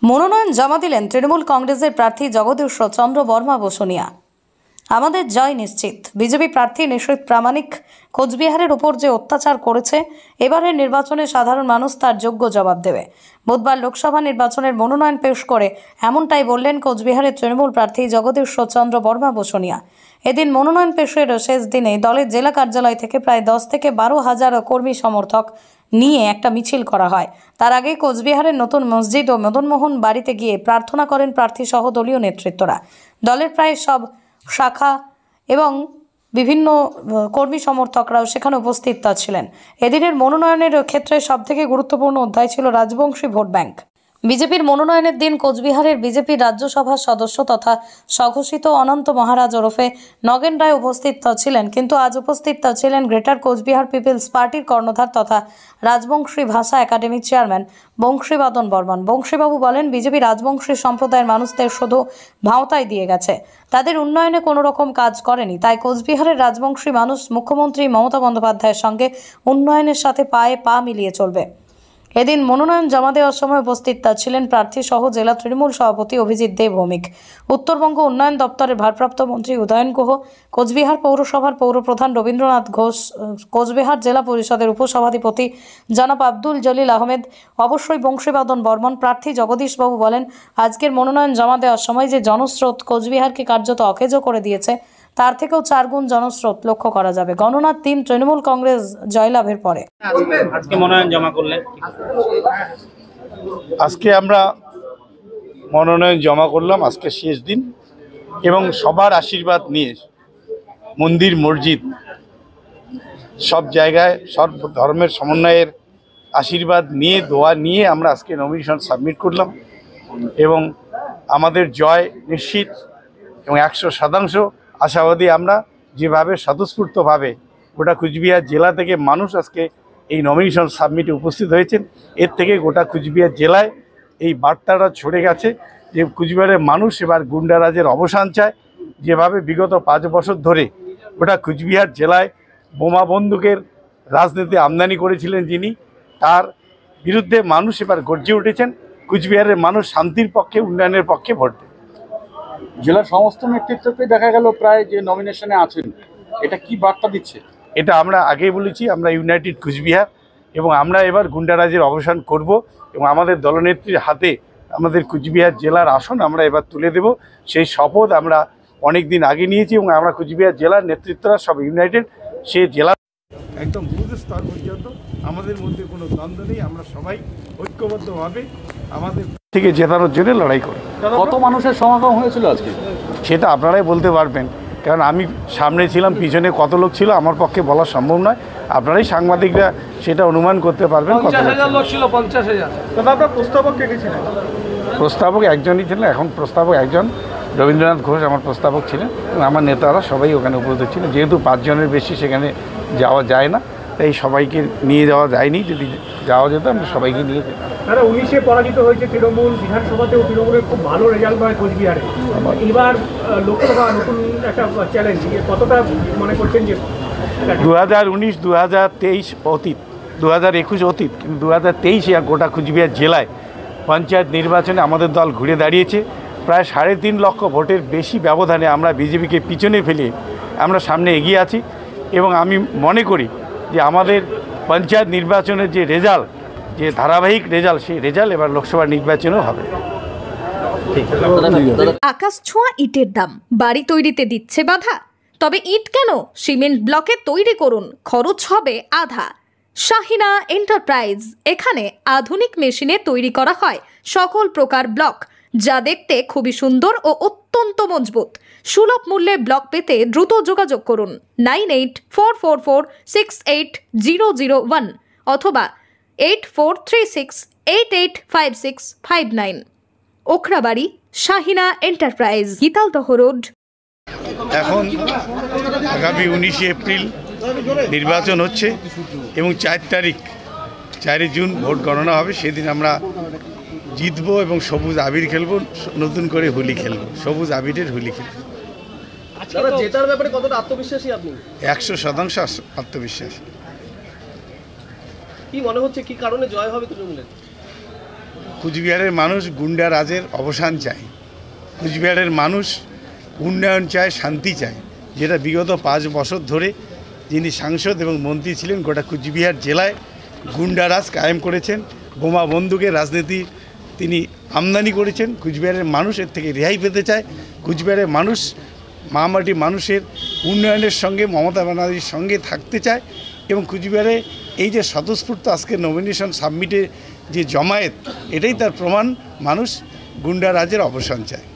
মনোনয়ন জমা দিলেন তৃণমূল কংগ্রেসের প্রার্থী জগদীশ চন্দ্র বর্মা বসুনিয়া। আমাদের জয় নিশ্চিত। বিজেপি প্রার্থী নিশীথ প্রামাণিক কোচবিহারের উপর যে অত্যাচার করেছে, এবারের নির্বাচনে সাধারণ মানুষ তার যোগ্য জবাব দেবে। বুধবার লোকসভা নির্বাচনের মনোনয়ন পেশ করে এমনটাই বললেন কোচবিহারের তৃণমূল প্রার্থী জগদীশ চন্দ্র বর্মা বসুনিয়া। এদিন মনোনয়ন পেশের শেষ দিনে দলের জেলা কার্যালয় থেকে প্রায় 10 থেকে 12,000 কর্মী সমর্থক নিয়ে একটা মিছিল করা হয়। তার আগে কোচবিহারের নতুন মসজিদ ও মদনমোহন বাড়িতে গিয়ে প্রার্থনা করেন প্রার্থী সহ দলীয় নেতৃত্বরা। দলের প্রায় সব শাখা এবং বিভিন্ন কর্মী সমর্থকরাও সেখানে উপস্থিত ছিলেন। এদিনের মনোনয়নের ক্ষেত্রে সবথেকে গুরুত্বপূর্ণ অধ্যায় ছিল রাজবংশী ভোট ব্যাংক। বিজেপির মনোনয়নের দিন কোচবিহারের বিজেপি রাজ্যসভার সদস্য তথা স্বঘোষিত অনন্ত মহারাজ ওরফে নগেন রায় উপস্থিত ছিলেন, কিন্তু আজ উপস্থিত ছিলেন গ্রেটার কোচবিহার পিপলস পার্টির কর্ণধার তথা রাজবংশী ভাষা একাডেমির চেয়ারম্যান বংশীবাদন বর্মন। বংশীবাবু বলেন, বিজেপি রাজবংশী সম্প্রদায়ের মানুষদের শুধু ভাওতাই দিয়ে গেছে, তাদের উন্নয়নে কোনো রকম কাজ করেনি। তাই কোচবিহারের রাজবংশী মানুষ মুখ্যমন্ত্রী মমতা বন্দ্যোপাধ্যায়ের সঙ্গে উন্নয়নের সাথে পায়ে পা মিলিয়ে চলবে। এদিন মনোনয়ন জমা দেওয়ার সময় উপস্থিত ছিলেন প্রার্থী সহ জেলা তৃণমূল সভাপতি অভিজিৎ দে ভৌমিক, উত্তরবঙ্গ উন্নয়ন দপ্তরের ভারপ্রাপ্ত মন্ত্রী উদয়ন গুহ, কোচবিহার পৌরসভার পৌরপ্রধান রবীন্দ্রনাথ ঘোষ, কোচবিহার জেলা পরিষদের উপসভাধিপতি জনাব আব্দুল জলিল আহমেদ, অবশ্যই বংশীবাদন বর্মন। প্রার্থী জগদীশবাবু বলেন, আজকের মনোনয়ন জমা দেওয়ার সময় যে জনস্রোত কোচবিহারকে কার্যত অকেজো করে দিয়েছে, তার থেকেও 4 গুণ জনস্রোত লক্ষ্য করা যাবে গণনার দিন তৃণমূল কংগ্রেস জয়লাভের পরে। আজকে মনোনয়ন জমা করলেন, আজকে আমরা মনোনয়ন জমা করলাম, আজকে শেষ দিন, এবং সবার আশীর্বাদ নিয়ে মন্দির মসজিদ সব জায়গায় সব ধর্মের সমন্বয়ের আশীর্বাদ নিয়ে দোয়া নিয়ে আমরা আজকে নমিনেশন সাবমিট করলাম এবং আমাদের জয় নিশ্চিত এবং 100% আশাবাদী আমরা। যেভাবে স্বতঃস্ফূর্তভাবে গোটা কুচবিহার জেলা থেকে মানুষ আজকে এই নমিনেশন সাবমিটে উপস্থিত হয়েছেন, এর থেকে গোটা কুচবিহার জেলায় এই বার্তাটা ছড়ে গেছে যে কুচবিহারের মানুষ এবার গুন্ডারাজের অবসান চায়। যেভাবে বিগত 5 বছর ধরে গোটা কুচবিহার জেলায় বোমা বন্দুকের রাজনীতি আমদানি করেছিলেন যিনি, তার বিরুদ্ধে মানুষ এবার গর্জে উঠেছেন। কুচবিহারের মানুষ শান্তির পক্ষে, উন্নয়নের পক্ষে ভোট দেবে। জেলার সমস্ত নেতৃত্বকে দেখা গেল প্রায় যে নমিনেশনে আছেন, এটা কি বার্তা দিচ্ছে? এটা আমরা আগেই বলেছি, আমরা ইউনাইটেড কুচবিহার এবং আমরা এবার গুন্ডারাজের অবসান করব এবং আমাদের দলনেত্রীর হাতে আমাদের কুচবিহার জেলার আসন আমরা এবার তুলে দেব। সেই শপথ আমরা অনেক দিন আগে নিয়েছি এবং আমরা কুচবিহার জেলার নেতৃত্বরা সব ইউনাইটেড। সে জেলা একদম বুথ স্তর পর্যন্ত আমাদের মধ্যে কোনো দ্বন্দ্ব নেই, আমরা সবাই ঐক্যবদ্ধভাবে আমাদের থেকে জেতানোর জন্য লড়াই করি। কত মানুষের সমাগম হয়েছিল আজকে সেটা আপনারাই বলতে পারবেন, কারণ আমি সামনে ছিলাম, পিছনে কত লোক ছিল আমার পক্ষে বলা সম্ভব নয়। আপনারাই সাংবাদিকরা সেটা অনুমান করতে পারবেন। 50,000 লোক ছিল, 50,000। তবে আপনার প্রস্তাবক কে ছিলেন? প্রস্তাবক একজনই ছিলেন, এখন প্রস্তাবক একজন, রবীন্দ্রনাথ ঘোষ আমার প্রস্তাবক ছিলেন এবং আমার নেতারা সবাই ওখানে উপস্থিত ছিলেন। যেহেতু 5 জনের বেশি সেখানে যাওয়া যায় না, তাই সবাইকে নিয়ে যাওয়া যায়নি। যদি যাওয়া যেত আমরা সবাইকে নিয়ে যেতাম। তারা 19-এ পরাজিত হয়েছে তৃণমূল, বিধানসভাতেও তৃণমূলের খুব ভালো রেজাল্ট হয় কোচবিহারে। এবার লোকসভা নতুন একটা চ্যালেঞ্জ, কতটা মনে করছেন যে 2019, 2023 অতীত, 2021 অতীত, কিন্তু 2023 গোটা কুচবিহার জেলায় পঞ্চায়েত নির্বাচনে আমাদের দল ঘুরে দাঁড়িয়েছে। প্রায় 3.5 লক্ষ ভোটের বেশি ব্যবধানে আমরা বিজেপিকে পিছনে ফেলে আমরা সামনে এগিয়ে আছি এবং আমি মনে করি যে আমাদের পঞ্চায়েত নির্বাচনের যে রেজাল্ট, যে ধারাবাহিক রেজাল্ট, সেই রেজাল্ট এবার লোকসভা নির্বাচনেও হবে। আকাশ ছোঁয়া ইটের দাম বাড়ি তৈরিতে দিচ্ছে বাধা? তবে ইট কেন, সিমেন্ট ব্লকে তৈরি করুন, খরচ হবে আধা। শাহিনা এন্টারপ্রাইজ, এখানে আধুনিক মেশিনে তৈরি করা হয় সকল প্রকার ব্লক, যা দেখতে খুবই সুন্দর ও অত্যন্ত মজবুত। সুলভ মূল্যে ব্লক পেতে দ্রুত যোগাযোগ করুন 9844468001 অথবা 8436885659। Okhrabari, Shahina enterprise, Gitaldaha road. এখন আগামী 19 এপ্রিল নির্বাচন হচ্ছে এবং 4 জুন ভোট গণনা হবে। সেদিন আমরা জিতবো এবং সবুজ আবির খেলবো, নতুন করে হোলি খেলবো, সবুজ আবিরের হোলি খেলবো। জেতার ব্যাপারে কতটা আত্মবিশ্বাসী আপনি? 100% আত্মবিশ্বাসী। কি মনে হচ্ছে, কি কারণে জয় হবে তৃণমূলের? কুচবিহারের মানুষ গুন্ডা রাজের অবসান চায়। কুচবিহারের মানুষ উন্নয়ন চায়, শান্তি চায়, যেটা বিগত 5 বছর ধরে যিনি সাংসদ এবং মন্ত্রী ছিলেন গোটা কুচবিহার জেলায় গুন্ডা রাজ কায়েম করেছেন, বোমা বন্দুকের রাজনীতি তিনি আমদানি করেছেন। কুচবিহারের মানুষ এর থেকে রেহাই পেতে চায়। কুচবিহারের মানুষ মামাটি মানুষের উন্নয়নের সঙ্গে মমতা ব্যানার্জির সঙ্গে থাকতে চায় এবং কুচবিহারে এই যে স্বতঃস্ফূর্ত আজকে নমিনেশন সাবমিটে যে জমায়েত, এটাই তার প্রমাণ। মানুষ গুন্ডা রাজের অবসান চায়।